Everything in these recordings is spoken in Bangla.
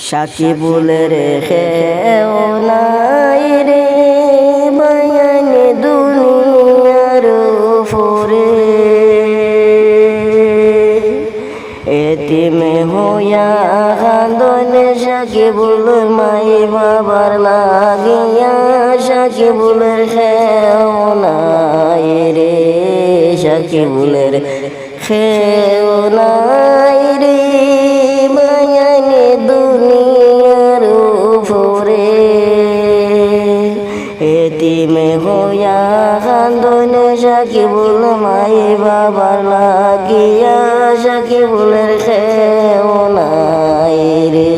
সাকিবুলের খেও নাই রে মায়ান দুনিয়ার উপরে, এতিম হইয়া কান্দনে সাকিবুল মাই বাবার লাগিয়া, সাকিবুলের খেও নাই রে, সাকিবুলের খেও নাই রে মায়ান দুনিয়ার উপরে, এতিম হইয়া কান্দনে সাকিবুল মাই বাবার লাগিয়া, সাকিবুলের খেও নাই রে।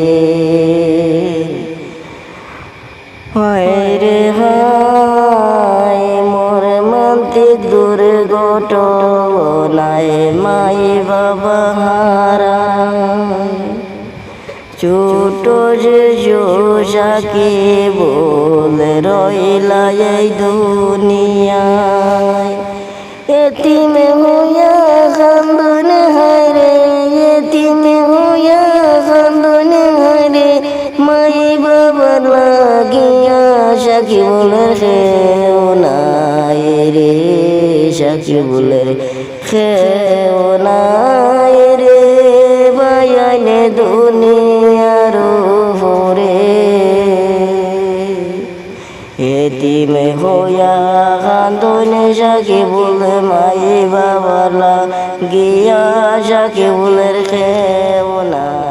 হায় রে হায় মোর মান্তিক দুর্ঘটনায় মাই বাবা হারা, ছোট যে সাকিবুল রইলা এই দুনিয়ায়, এতিম হইয়া কান্দনে হায় রে, এতিম হইয়া কান্দনে হায় রে মাই বাবার লাগিয়া, সাকিবুলের খেও নাই রে, সাকিবুলের খেও নাই রে বায়ানে দুনিয়ার উপরে, এতিম হইয়া কান্দনে সাকিবুল মাই বাবার লাগিয়া, সাকিবুলের খেও নাই।